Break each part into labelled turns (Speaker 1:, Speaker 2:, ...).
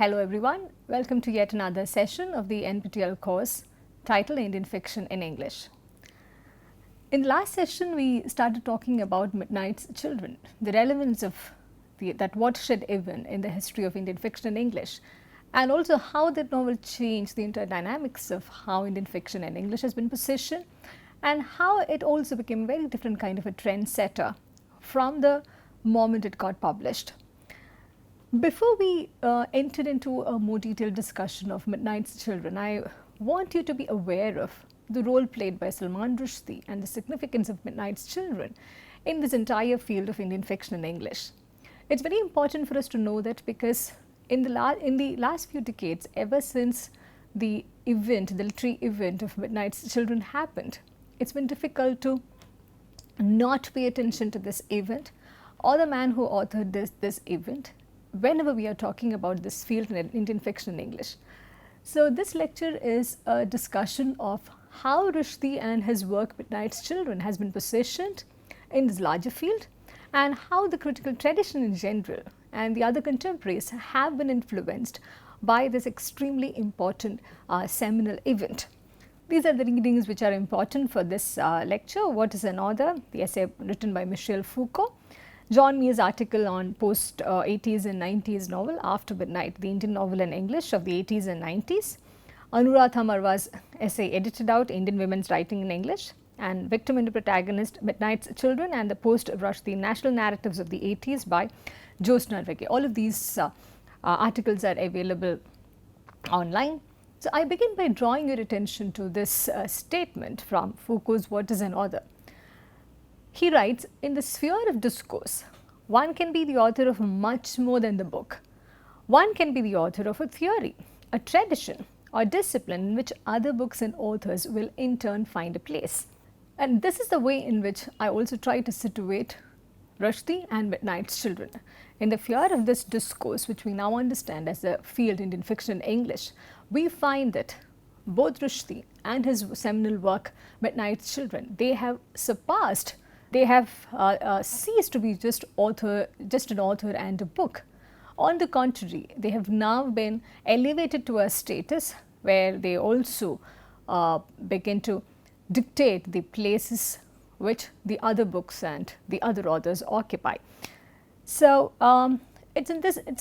Speaker 1: Hello everyone, welcome to yet another session of the NPTEL course titled Indian Fiction in English. In the last session we started talking about Midnight's Children, the relevance of that watershed event in the history of Indian fiction in English, and also how that novel changed the entire dynamics of how Indian fiction in English has been positioned, and how it also became a very different kind of a trendsetter from the moment it got published. Before we enter into a more detailed discussion of Midnight's Children, I want you to be aware of the role played by Salman Rushdie and the significance of Midnight's Children in this entire field of Indian fiction in English. It's very important for us to know that because in the last few decades, ever since the literary event of Midnight's Children happened, it's been difficult to not pay attention to this event or the man who authored this event whenever we are talking about this field in Indian fiction in English. So this lecture is a discussion of how Rushdie and his work Midnight's Children has been positioned in this larger field, and how the critical tradition in general and the other contemporaries have been influenced by this extremely important seminal event. These are the readings which are important for this lecture. What is an author? The essay written by Michel Foucault. John Mears' article on post-80s and 90s novel After Midnight, the Indian novel in English of the 80s and 90s. Anuradha Marwa's essay edited out Indian women's writing in English, and Victim and the Protagonist, Midnight's Children and the Post-Rushdie National Narratives of the 80s by Jyotsna Reghe. All of these articles are available online. So I begin by drawing your attention to this statement from Foucault's What is an Author? He writes, in the sphere of discourse, one can be the author of much more than the book. One can be the author of a theory, a tradition, or discipline in which other books and authors will in turn find a place. And this is the way in which I also try to situate Rushdie and Midnight's Children. In the sphere of this discourse, which we now understand as a field in Indian fiction in English, we find that both Rushdie and his seminal work, Midnight's Children, they have surpassed. They have ceased to be just an author and a book. On the contrary, they have now been elevated to a status where they also begin to dictate the places which the other books and the other authors occupy. So it's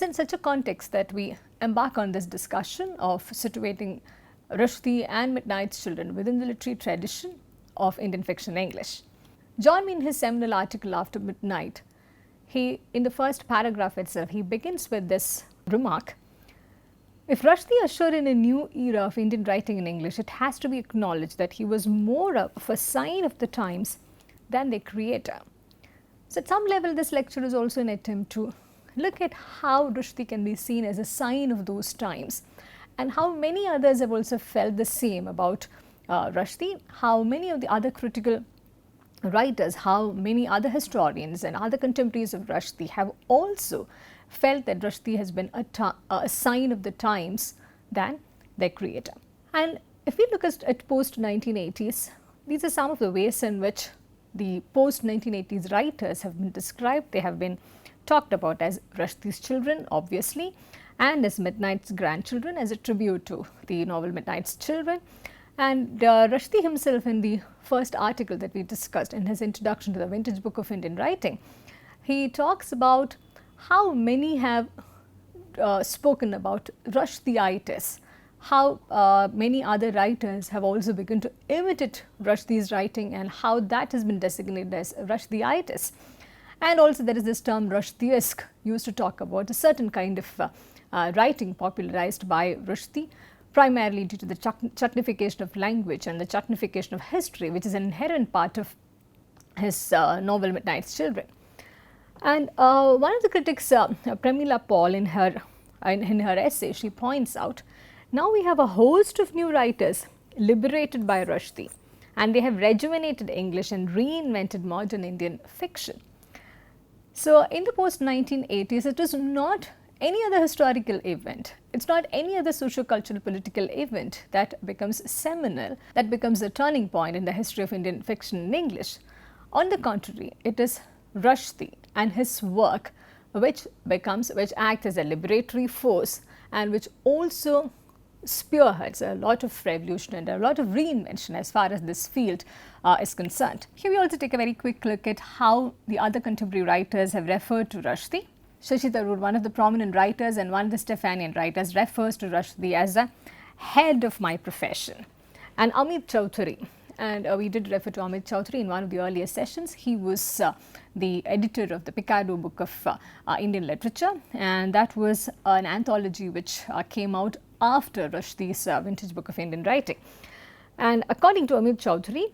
Speaker 1: in such a context that we embark on this discussion of situating Rushdie and Midnight's Children within the literary tradition of Indian fiction English. John Mears, in his seminal article After Midnight, in the first paragraph itself, he begins with this remark: if Rushdie ushered in a new era of Indian writing in English, it has to be acknowledged that he was more of a sign of the times than their creator. So at some level, this lecture is also an attempt to look at how Rushdie can be seen as a sign of those times, and how many others have also felt the same about Rushdie, how many of the other critical writers, how many other historians and other contemporaries of Rushdie have also felt that Rushdie has been a sign of the times than their creator. And if we look at post-1980s, these are some of the ways in which the post-1980s writers have been described. They have been talked about as Rushdie's children, obviously, and as Midnight's grandchildren, as a tribute to the novel Midnight's Children. And Rushdie himself, in the first article that we discussed in his introduction to the Vintage Book of Indian Writing, he talks about how many have spoken about Rushdie-itis, how many other writers have also begun to imitate Rushdie's writing, and how that has been designated as Rushdie-itis. And also there is this term Rushdieesque used to talk about a certain kind of writing popularized by Rushdie, primarily due to the chutnification of language and the chutnification of history, which is an inherent part of his novel Midnight's Children. And one of the critics, Premila Paul, in her essay, she points out, now we have a host of new writers liberated by Rushdie, and they have rejuvenated English and reinvented modern Indian fiction. So in the post-1980s, it is not any other historical event, it's not any other socio-cultural political event that becomes seminal, that becomes a turning point in the history of Indian fiction in English. On the contrary, it is Rushdie and his work which acts as a liberatory force and which also spearheads a lot of revolution and a lot of reinvention as far as this field is concerned. Here we also take a very quick look at how the other contemporary writers have referred to Rushdie. Shashi Tharoor, one of the prominent writers and one of the Stephanian writers, refers to Rushdie as a head of my profession. And Amit Chaudhuri, and we did refer to Amit Chaudhuri in one of the earlier sessions. He was the editor of the Picardo Book of Indian Literature, and that was an anthology which came out after Rushdie's Vintage Book of Indian Writing. And according to Amit Chaudhuri,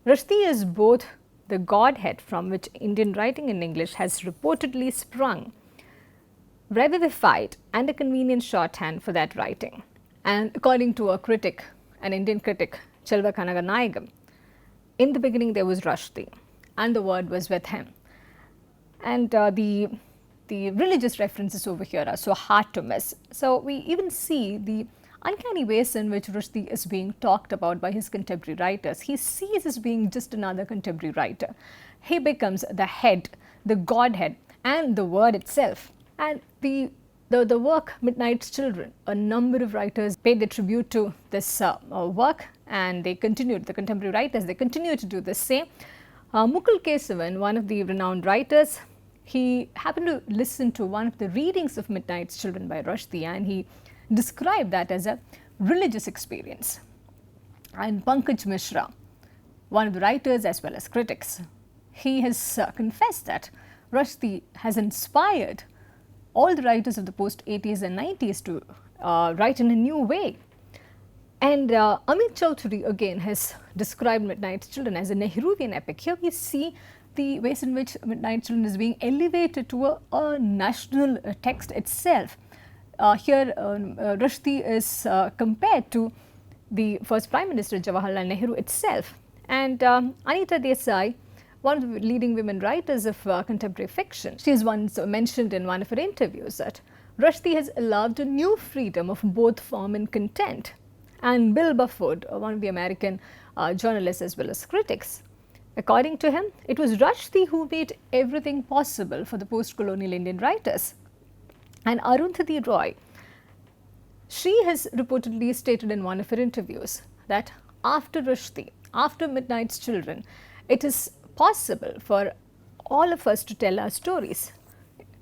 Speaker 1: Rushdie is both the godhead from which Indian writing in English has reportedly sprung, revivified, and a convenient shorthand for that writing. And according to a critic, an Indian critic, Chelva Kanaganayagam, in the beginning there was Rushdie, and the word was with him. And the religious references over here are so hard to miss. So we even see the uncanny ways in which Rushdie is being talked about by his contemporary writers. He sees as being just another contemporary writer. He becomes the head, the godhead, and the word itself. And the work Midnight's Children, a number of writers paid their tribute to this work, and they continued, the contemporary writers, they continue to do the same. Mukul Kesavan, one of the renowned writers, he happened to listen to one of the readings of Midnight's Children by Rushdie, and he described that as a religious experience. And Pankaj Mishra, one of the writers as well as critics, he has confessed that Rushdie has inspired all the writers of the post-80s and 90s to write in a new way. And Amit Chaudhuri again has described Midnight's Children as a Nehruvian epic. Here we see the ways in which Midnight's Children is being elevated to a national text itself. Here Rushdie is compared to the first Prime Minister Jawaharlal Nehru itself. And Anita Desai, one of the leading women writers of contemporary fiction, she has once mentioned in one of her interviews that Rushdie has allowed a new freedom of both form and content. And Bill Bufford, one of the American journalists as well as critics, according to him, it was Rushdie who made everything possible for the post-colonial Indian writers. And Arundhati Roy, she has reportedly stated in one of her interviews that after Rushdie, after Midnight's Children, it is possible for all of us to tell our stories.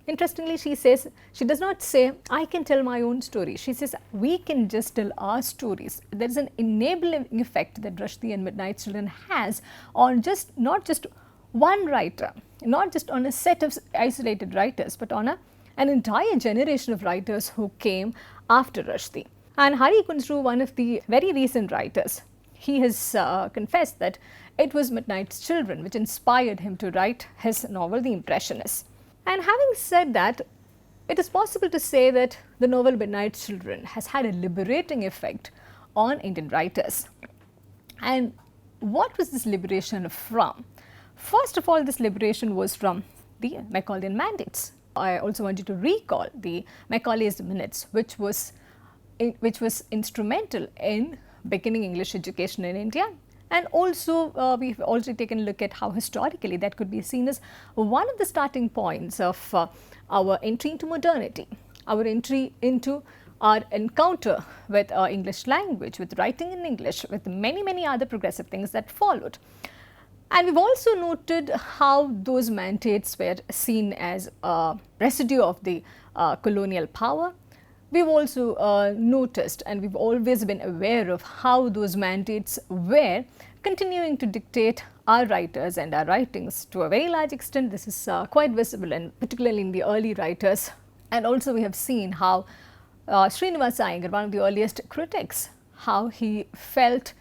Speaker 1: Interestingly, she says, she does not say, I can tell my own story. She says, we can just tell our stories. There is an enabling effect that Rushdie and Midnight's Children has on not just one writer, not just on a set of isolated writers, but on an entire generation of writers who came after Rushdie. And Hari Kunzru, one of the very recent writers, he has confessed that it was Midnight's Children which inspired him to write his novel, The Impressionists. And having said that, it is possible to say that the novel Midnight's Children has had a liberating effect on Indian writers. And what was this liberation from? First of all, this liberation was from the Macaulay's mandates. I also want you to recall the Macaulay's minutes, which was instrumental in beginning English education in India. And also we've also taken a look at how historically that could be seen as one of the starting points of our entry into modernity, our entry into our encounter with English language, with writing in English, with many other progressive things that followed. And we've also noted how those mandates were seen as a residue of the colonial power. We've also noticed, and we've always been aware of how those mandates were continuing to dictate our writers and our writings to a very large extent. This is quite visible, and particularly in the early writers. And also we have seen how Srinivas Iyengar, one of the earliest critics, how he felt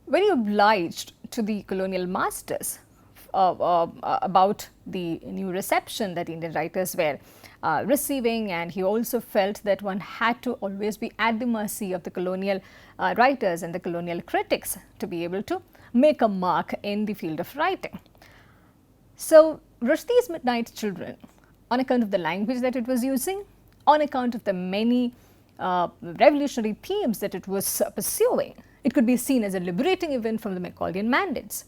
Speaker 1: very obliged to the colonial masters about the new reception that Indian writers were receiving, and he also felt that one had to always be at the mercy of the colonial writers and the colonial critics to be able to make a mark in the field of writing. So Rushdie's Midnight's Children, on account of the language that it was using, on account of the many revolutionary themes that it was pursuing, it could be seen as a liberating event from the Macaulay's mandates.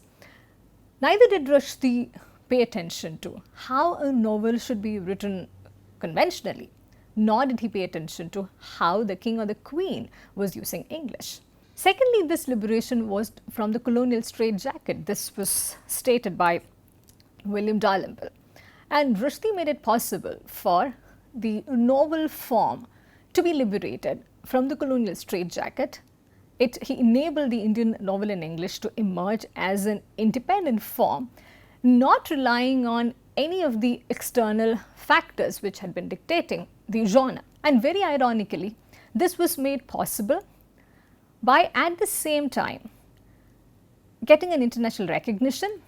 Speaker 1: Neither did Rushdie pay attention to how a novel should be written conventionally, nor did he pay attention to how the king or the queen was using English. Secondly, this liberation was from the colonial straitjacket. This was stated by William Dalrymple. And Rushdie made it possible for the novel form to be liberated from the colonial straitjacket. He enabled the Indian novel in English to emerge as an independent form, not relying on any of the external factors which had been dictating the genre. And very ironically, this was made possible by at the same time getting an international recognition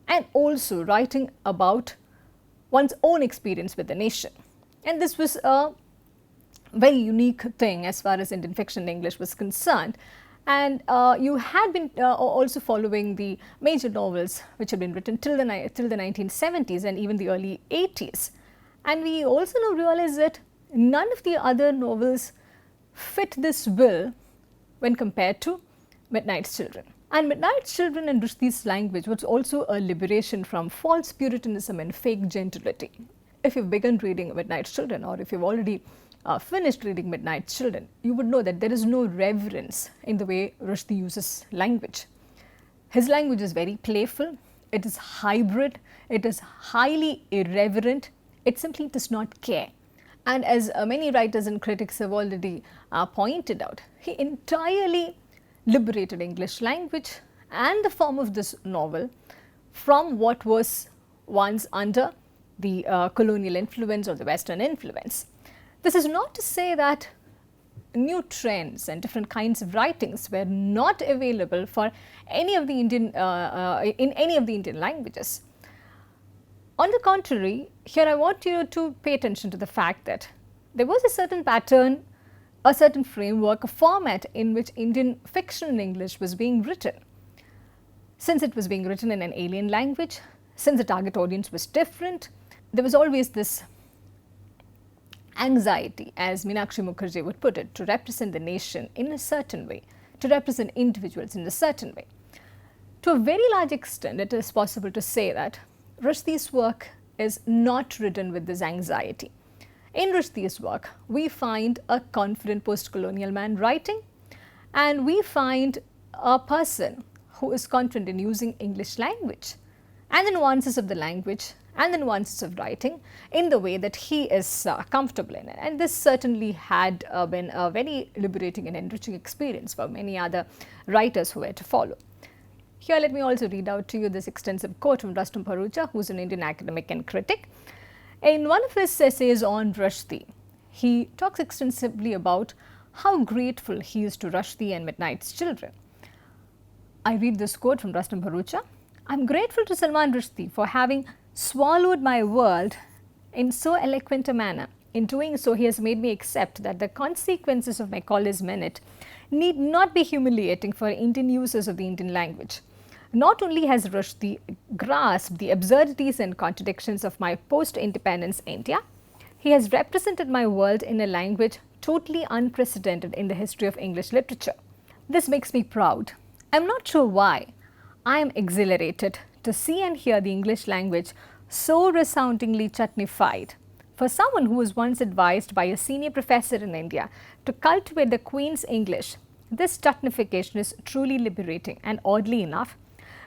Speaker 1: and also writing about one's own experience with the nation. And this was a very unique thing as far as Indian fiction in English was concerned. And you had been also following the major novels which had been written till the 1970s and even the early 80s. And we also now realize that none of the other novels fit this bill when compared to Midnight's Children. And Midnight's Children in Rushdie's language was also a liberation from false puritanism and fake gentility. If you've begun reading Midnight's Children, or if you've already finished reading Midnight's Children, you would know that there is no reverence in the way Rushdie uses language. His language is very playful, it is hybrid, it is highly irreverent, it simply does not care. And as many writers and critics have already pointed out, he entirely liberated English language and the form of this novel from what was once under the colonial influence or the Western influence. This is not to say that new trends and different kinds of writings were not available for any of the Indian in any of the Indian languages. On the contrary, here I want you to pay attention to the fact that there was a certain pattern, a certain framework, a format in which Indian fiction in English was being written. Since it was being written in an alien language, since the target audience was different, there was always this anxiety, as Meenakshi Mukherjee would put it, to represent the nation in a certain way, to represent individuals in a certain way. To a very large extent, it is possible to say that Rushdie's work is not written with this anxiety. In Rushdie's work, we find a confident post-colonial man writing, and we find a person who is confident in using English language and the nuances of the language and the nuances of writing in the way that he is comfortable in it. And this certainly had been a very liberating and enriching experience for many other writers who were to follow. Here let me also read out to you this extensive quote from Rustom Bharucha, who is an Indian academic and critic. In one of his essays on Rushdie, he talks extensively about how grateful he is to Rushdie and Midnight's Children. I read this quote from Rustom Bharucha. "I'm grateful to Salman Rushdie for having swallowed my world in so eloquent a manner. In doing so, he has made me accept that the consequences of Macaulay's minute need not be humiliating for Indian users of the Indian language. Not only has Rushdie grasped the absurdities and contradictions of my post-independence India, he has represented my world in a language totally unprecedented in the history of English literature. This makes me proud. I'm not sure why. I am exhilarated to see and hear the English language so resoundingly chutneyfied. For someone who was once advised by a senior professor in India to cultivate the Queen's English, this chutneyfication is truly liberating, and oddly enough,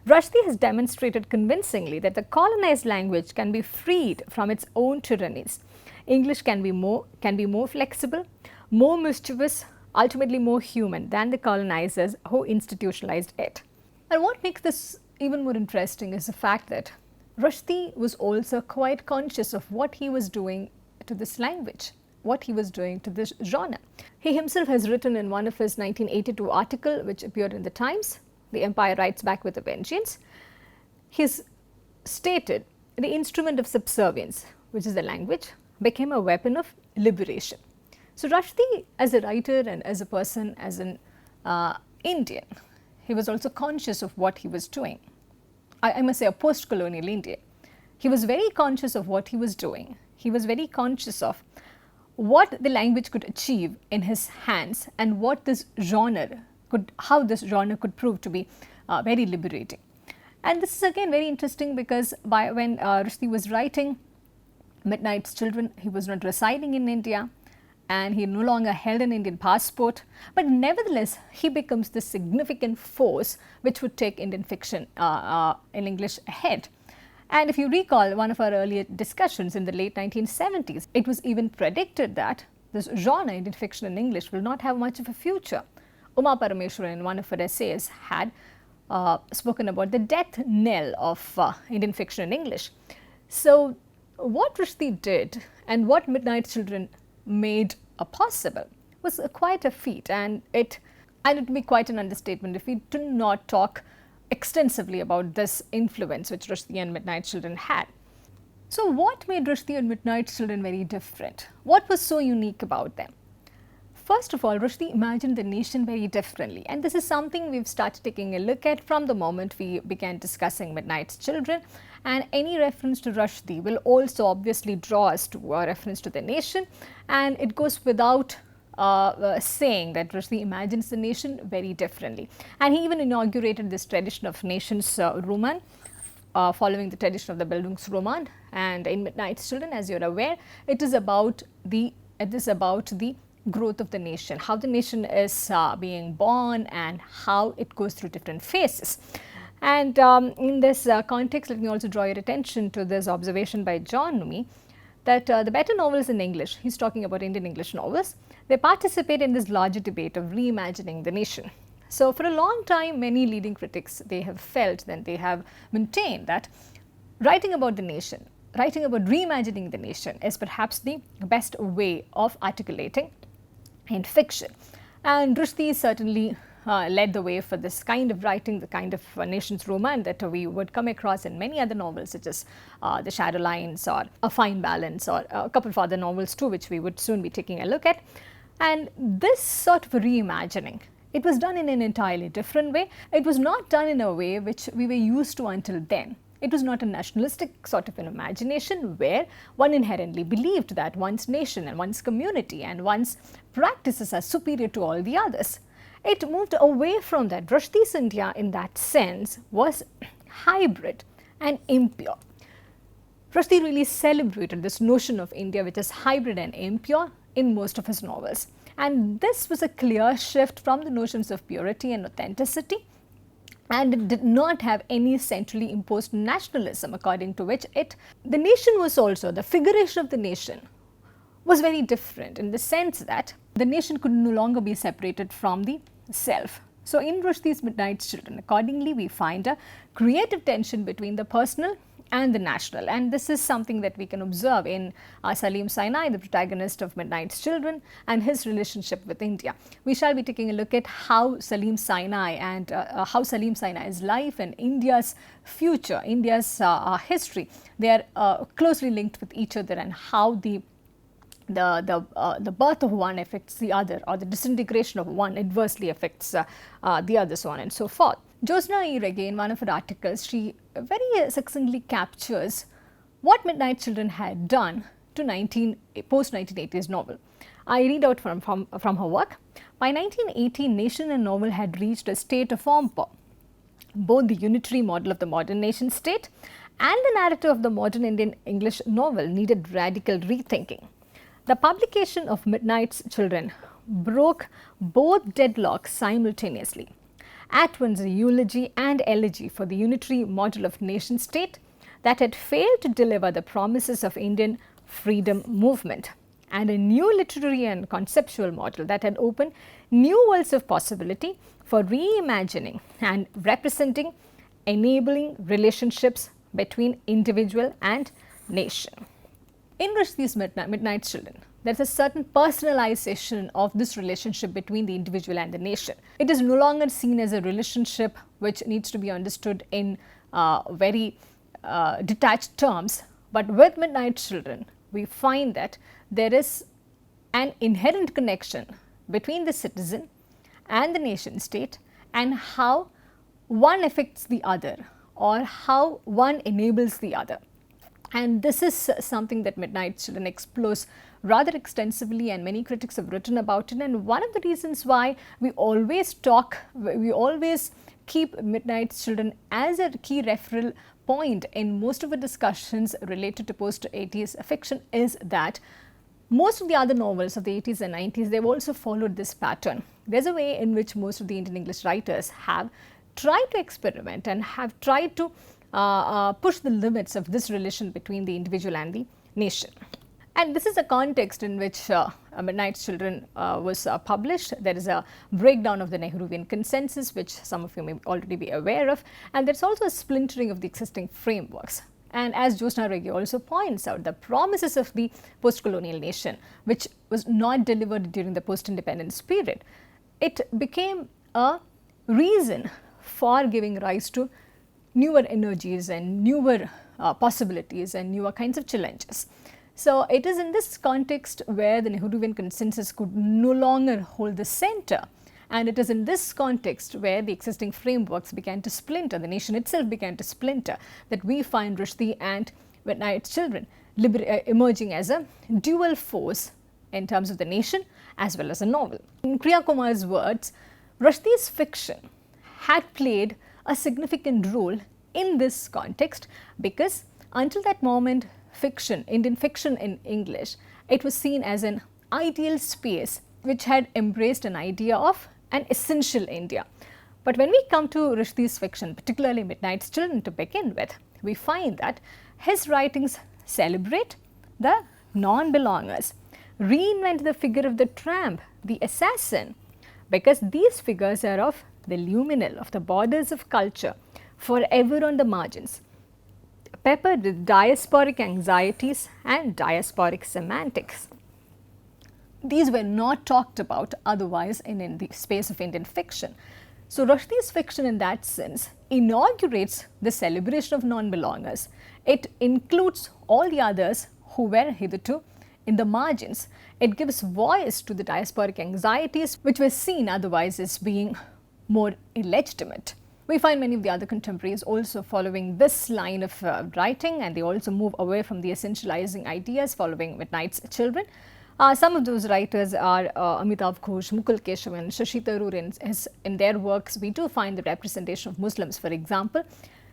Speaker 1: Rushdie has demonstrated convincingly that the colonized language can be freed from its own tyrannies. English can be more flexible, more mischievous, ultimately more human than the colonizers who institutionalized it." And what makes this even more interesting is the fact that Rushdie was also quite conscious of what he was doing to this language, what he was doing to this genre. He himself has written in one of his 1982 article, which appeared in the Times, "The Empire Writes Back with a Vengeance," he's stated the instrument of subservience, which is the language, became a weapon of liberation. So Rushdie, as a writer and as a person, as an Indian, he was also conscious of what he was doing. I must say, a post-colonial India. He was very conscious of what he was doing. He was very conscious of what the language could achieve in his hands and what this genre could, how this genre could prove to be very liberating. And this is again very interesting because when Rushdie was writing Midnight's children, he was not residing in India and he no longer held an Indian passport, but nevertheless he becomes the significant force which would take Indian fiction in English ahead. And if you recall one of our earlier discussions in the late 1970s, it was even predicted that this genre, Indian fiction in English, will not have much of a future. Uma Parameswaran, in one of her essays, had spoken about the death knell of Indian fiction in English. So what Rushdie did and what Midnight's Children made possible was quite a feat, and it would be quite an understatement if we do not talk extensively about this influence which Rushdie and Midnight's Children had. So what made Rushdie and Midnight's Children very different? What was so unique about them? First of all, Rushdie imagined the nation very differently, and this is something we've started taking a look at from the moment we began discussing Midnight's Children, and any reference to Rushdie will also obviously draw us to a reference to the nation, and it goes without saying that Rushdie imagines the nation very differently. And he even inaugurated this tradition of Nationsroman, following the tradition of the Bildungsroman. And in Midnight's Children, as you're aware, it is about the growth of the nation, how the nation is being born and how it goes through different phases. And in this context, let me also draw your attention to this observation by John Numi, that the better novels in English, he's talking about Indian English novels, they participate in this larger debate of reimagining the nation. So for a long time, many leading critics, they have felt that they have maintained that writing about the nation, writing about reimagining the nation is perhaps the best way of articulating in fiction. And Rushdie certainly led the way for this kind of writing, the kind of Nationsroman that we would come across in many other novels such as The Shadow Lines or A Fine Balance, or a couple of other novels too, which we would soon be taking a look at. And this sort of reimagining, it was done in an entirely different way. It was not done in a way which we were used to until then. It was not a nationalistic sort of an imagination where one inherently believed that one's nation and one's community and one's practices are superior to all the others. It moved away from that. Rushdie's India in that sense was hybrid and impure. Rushdie really celebrated this notion of India which is hybrid and impure in most of his novels. And this was a clear shift from the notions of purity and authenticity, and it did not have any centrally imposed nationalism according to which the nation was also, the figuration of the nation was very different in the sense that the nation could no longer be separated from the self. So in Rushdie's Midnight's Children, accordingly, we find a creative tension between the personal and the national, and this is something that we can observe in Salim Sinai, the protagonist of Midnight's Children, and his relationship with India. We shall be taking a look at how Salim Sinai and how Salim Sinai's life and India's future, India's history, they are closely linked with each other, and how the birth of one affects the other, or the disintegration of one adversely affects the other, so on and so forth. Josna Irege, in one of her articles, she very succinctly captures what Midnight's Children had done to post-1980s novel. I read out from her work. By 1980, nation and novel had reached a state of form. Both the unitary model of the modern nation state and the narrative of the modern Indian English novel needed radical rethinking. The publication of Midnight's Children broke both deadlocks simultaneously. At once a eulogy and elegy for the unitary model of nation state that had failed to deliver the promises of Indian freedom movement, and a new literary and conceptual model that had opened new worlds of possibility for reimagining and representing enabling relationships between individual and nation. In Rushdie's Midnight's Children, there is a certain personalization of this relationship between the individual and the nation. It is no longer seen as a relationship which needs to be understood in very detached terms, but with Midnight's Children, we find that there is an inherent connection between the citizen and the nation state, and how one affects the other or how one enables the other. And this is something that Midnight's Children explores rather extensively, and many critics have written about it. And one of the reasons why we always keep Midnight's Children as a key referral point in most of the discussions related to post-80s fiction is that most of the other novels of the 80s and 90s, they've also followed this pattern. There's a way in which most of the Indian English writers have tried to experiment and have tried to push the limits of this relation between the individual and the nation. And this is a context in which Midnight's Children was published. There is a breakdown of the Nehruvian consensus, which some of you may already be aware of, and there's also a splintering of the existing frameworks. And as Jyotsna Regge also points out, the promises of the post-colonial nation, which was not delivered during the post-independence period, it became a reason for giving rise to newer energies and newer possibilities and newer kinds of challenges. So it is in this context where the Nehruvian consensus could no longer hold the center, and it is in this context where the existing frameworks began to splinter, the nation itself began to splinter, that we find Rushdie and Midnight's Children emerging as a dual force in terms of the nation as well as a novel. In Priya Kumar's words, Rushdie's fiction had played a significant role in this context because until that moment, fiction, Indian fiction in English, it was seen as an ideal space which had embraced an idea of an essential India. But when we come to Rushdie's fiction, particularly Midnight's Children to begin with, we find that his writings celebrate the non-belongers, reinvent the figure of the tramp, the assassin, because these figures are of the luminal, of the borders of culture, forever on the margins, peppered with diasporic anxieties and diasporic semantics. These were not talked about otherwise in the space of Indian fiction. So Rushdie's fiction in that sense inaugurates the celebration of non-belongers. It includes all the others who were hitherto in the margins. It gives voice to the diasporic anxieties which were seen otherwise as being more illegitimate. We find many of the other contemporaries also following this line of writing, and they also move away from the essentializing ideas following Midnight's Children. Some of those writers are Amitav Ghosh, Mukul Keshavan, Shashi Tharoor. In their works, we do find the representation of Muslims, for example,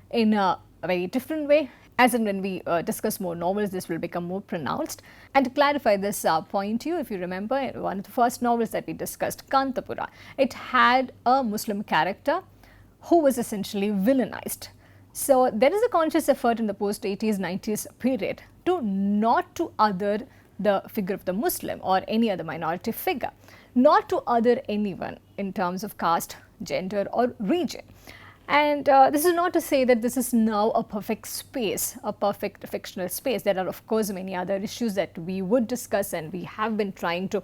Speaker 1: in a very different way. As and when we discuss more novels, this will become more pronounced. And to clarify this point to you, if you remember, one of the first novels that we discussed, Kantapura, it had a Muslim character who was essentially villainized. So there is a conscious effort in the post-80s, 90s period to not to other the figure of the Muslim or any other minority figure, not to other anyone in terms of caste, gender or region. And this is not to say that this is now a perfect space, a perfect fictional space. There are of course many other issues that we would discuss and we have been trying to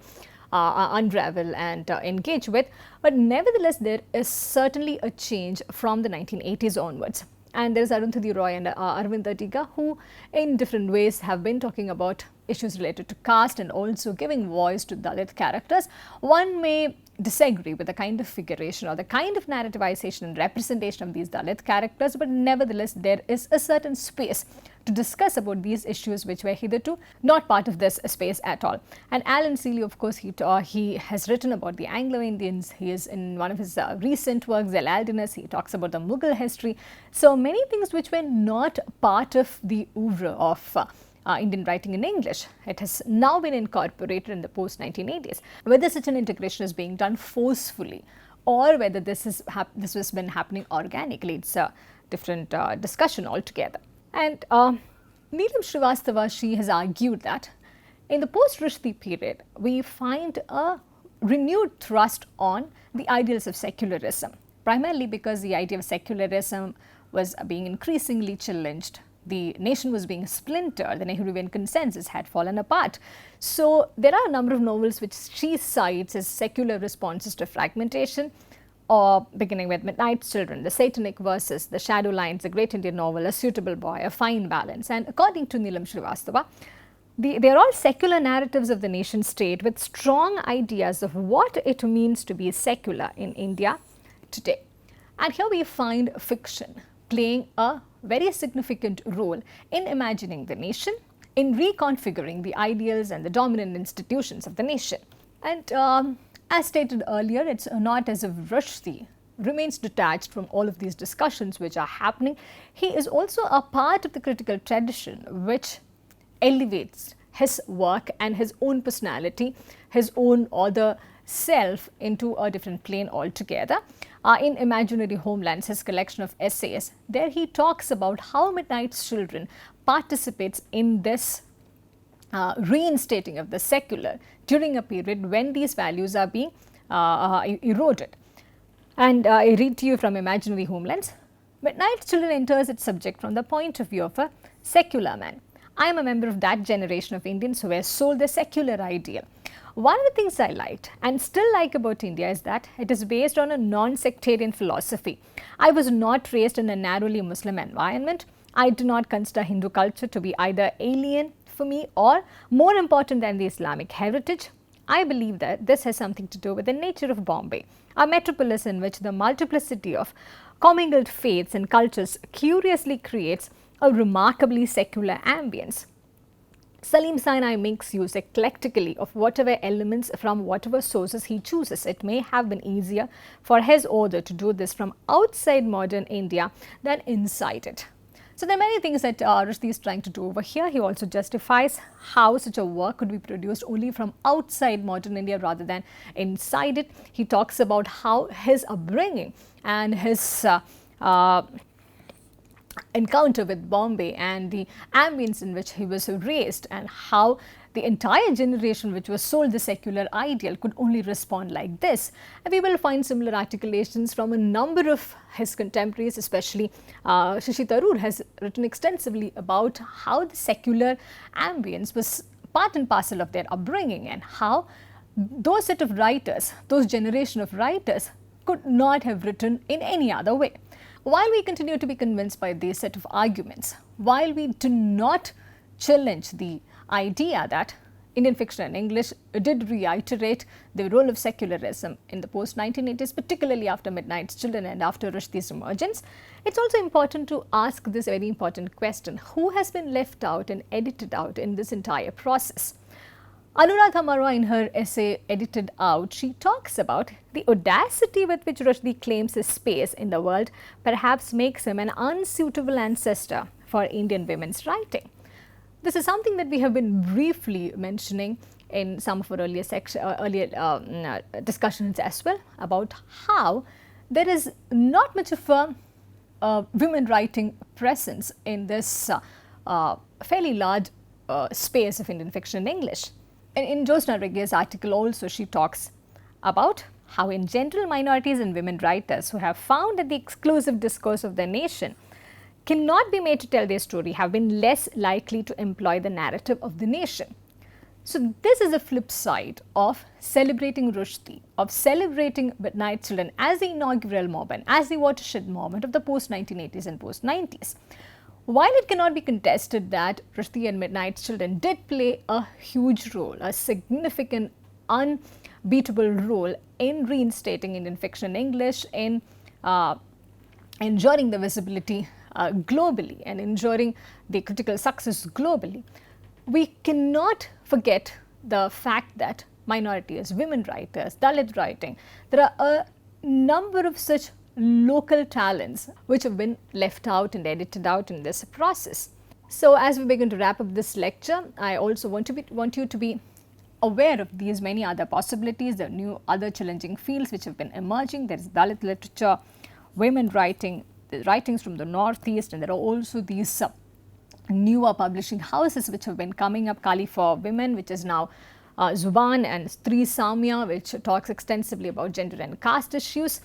Speaker 1: unravel and engage with, but nevertheless there is certainly a change from the 1980s onwards. And there is Arundhati Roy and Arvind Adiga who in different ways have been talking about issues related to caste and also giving voice to Dalit characters. One may disagree with the kind of figuration or the kind of narrativization and representation of these Dalit characters, but nevertheless there is a certain space to discuss about these issues which were hitherto not part of this space at all. And Alan Seeley, of course, he has written about the Anglo-Indians. He is in one of his recent works, Zelaldinas, he talks about the Mughal history. So many things which were not part of the oeuvre of Indian writing in English. It has now been incorporated in the post-1980s. Whether such an integration is being done forcefully or whether this has been happening organically, it's a different discussion altogether. And Neelam Srivastava, she has argued that in the post-Rushdie period, we find a renewed thrust on the ideals of secularism, primarily because the idea of secularism was being increasingly challenged. The nation was being splintered, the Nehruvian consensus had fallen apart. So there are a number of novels which she cites as secular responses to fragmentation, or beginning with Midnight's Children, The Satanic Verses, The Shadow Lines, A Great Indian Novel, A Suitable Boy, A Fine Balance. And according to Neelam Srivastava, they are all secular narratives of the nation state with strong ideas of what it means to be secular in India today. And here we find fiction playing a very significant role in imagining the nation, in reconfiguring the ideals and the dominant institutions of the nation. And as stated earlier, it's not as if Rushdie remains detached from all of these discussions which are happening. He is also a part of the critical tradition which elevates his work and his own personality, his own author self into a different plane altogether. In Imaginary Homelands, his collection of essays, there he talks about how Midnight's Children participates in this reinstating of the secular during a period when these values are being eroded. And I read to you from Imaginary Homelands. Midnight's Children enters its subject from the point of view of a secular man. I am a member of that generation of Indians who were sold the secular ideal. One of the things I liked and still like about India is that it is based on a non-sectarian philosophy. I was not raised in a narrowly Muslim environment. I do not consider Hindu culture to be either alien for me or more important than the Islamic heritage. I believe that this has something to do with the nature of Bombay, a metropolis in which the multiplicity of commingled faiths and cultures curiously creates a remarkably secular ambience. Salim Sinai makes use eclectically of whatever elements from whatever sources he chooses. It may have been easier for his author to do this from outside modern India than inside it. So, there are many things that Rushdie is trying to do over here. He also justifies how such a work could be produced only from outside modern India rather than inside it. He talks about how his upbringing and his encounter with Bombay and the ambience in which he was raised, and how the entire generation which was sold the secular ideal could only respond like this. And we will find similar articulations from a number of his contemporaries, especially Shashi Tharoor has written extensively about how the secular ambience was part and parcel of their upbringing, and how those set of writers, those generation of writers could not have written in any other way. While we continue to be convinced by this set of arguments, while we do not challenge the idea that Indian fiction and English did reiterate the role of secularism in the post-1980s, particularly after Midnight's Children and after Rushdie's emergence, it's also important to ask this very important question: who has been left out and edited out in this entire process? Anuradha Marwa, in her essay Edited Out, she talks about the audacity with which Rushdie claims his space in the world perhaps makes him an unsuitable ancestor for Indian women's writing. This is something that we have been briefly mentioning in some of our earlier discussions as well, about how there is not much of a women writing presence in this fairly large space of Indian fiction in English. In Josna Rege's article also, she talks about how in general minorities and women writers who have found that the exclusive discourse of their nation cannot be made to tell their story have been less likely to employ the narrative of the nation. So, this is a flip side of celebrating Rushdie, of celebrating Midnight's Children as the inaugural moment, as the watershed moment of the post-1980s and post-90s. While it cannot be contested that Rushdie and Midnight's Children did play a huge role, a significant, unbeatable role in reinstating Indian fiction in English, in ensuring the visibility globally and ensuring the critical success globally, we cannot forget the fact that minorities, women writers, Dalit writing, there are a number of such local talents which have been left out and edited out in this process. So, as we begin to wrap up this lecture, I also want you to be aware of these many other possibilities, the new other challenging fields which have been emerging. There is Dalit literature, women writing, the writings from the northeast, and there are also these newer publishing houses which have been coming up, Kali for Women, which is now Zuban, and Stri Samya, which talks extensively about gender and caste issues.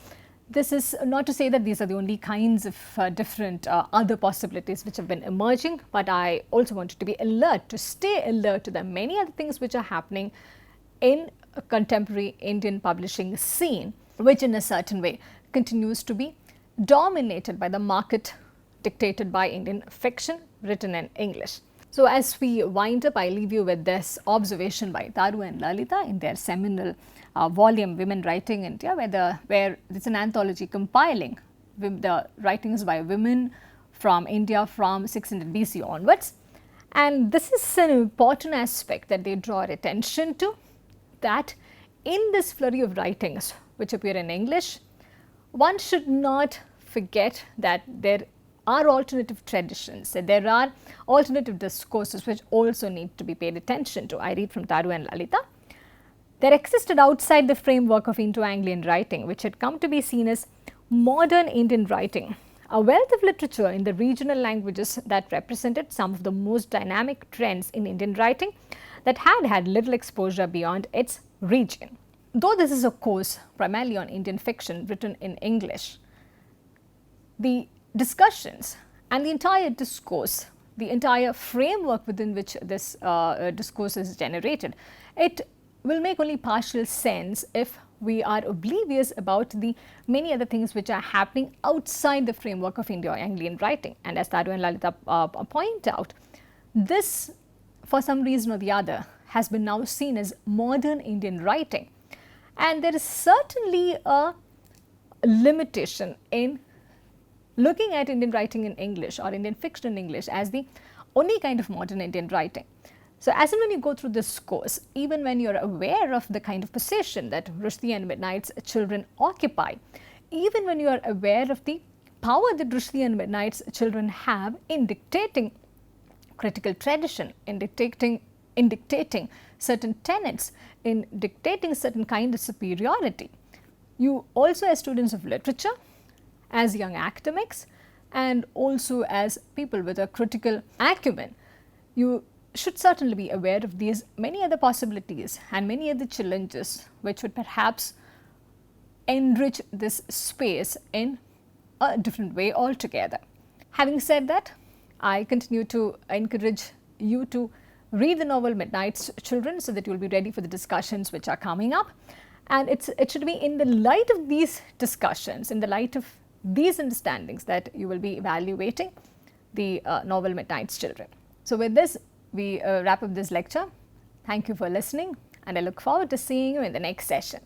Speaker 1: This is not to say that these are the only kinds of different other possibilities which have been emerging, but I also wanted to be alert, to stay alert to the many other things which are happening in a contemporary Indian publishing scene, which in a certain way continues to be dominated by the market dictated by Indian fiction written in English. So, as we wind up, I leave you with this observation by Taru and Lalita in their seminal volume Women Writing India, where it's an anthology compiling the writings by women from India from 600 BC onwards. And this is an important aspect that they draw attention to, that in this flurry of writings which appear in English, one should not forget that there are alternative traditions, that there are alternative discourses which also need to be paid attention to. I read from Taru and Lalita. There existed outside the framework of Indo-Anglian writing, which had come to be seen as modern Indian writing, a wealth of literature in the regional languages that represented some of the most dynamic trends in Indian writing that had had little exposure beyond its region. Though this is a course primarily on Indian fiction written in English, the discussions and the entire discourse, the entire framework within which this discourse is generated, it will make only partial sense if we are oblivious about the many other things which are happening outside the framework of Indo-Anglian writing. And as Taru and Lalita point out, this, for some reason or the other, has been now seen as modern Indian writing. And there is certainly a limitation in looking at Indian writing in English or Indian fiction in English as the only kind of modern Indian writing. So, as and when you go through this course, even when you are aware of the kind of position that Rushdie and Midnight's children occupy, even when you are aware of the power that Rushdie and Midnight's children have in dictating critical tradition, in dictating certain tenets, in dictating certain kind of superiority, you also, as students of literature, as young academics, and also as people with a critical acumen, you should certainly be aware of these many other possibilities and many other challenges which would perhaps enrich this space in a different way altogether. Having said that, I continue to encourage you to read the novel Midnight's Children so that you will be ready for the discussions which are coming up. And it should be in the light of these discussions, in the light of these understandings, that you will be evaluating the novel Midnight's Children. So, with this, we wrap up this lecture. Thank you for listening, and I look forward to seeing you in the next session.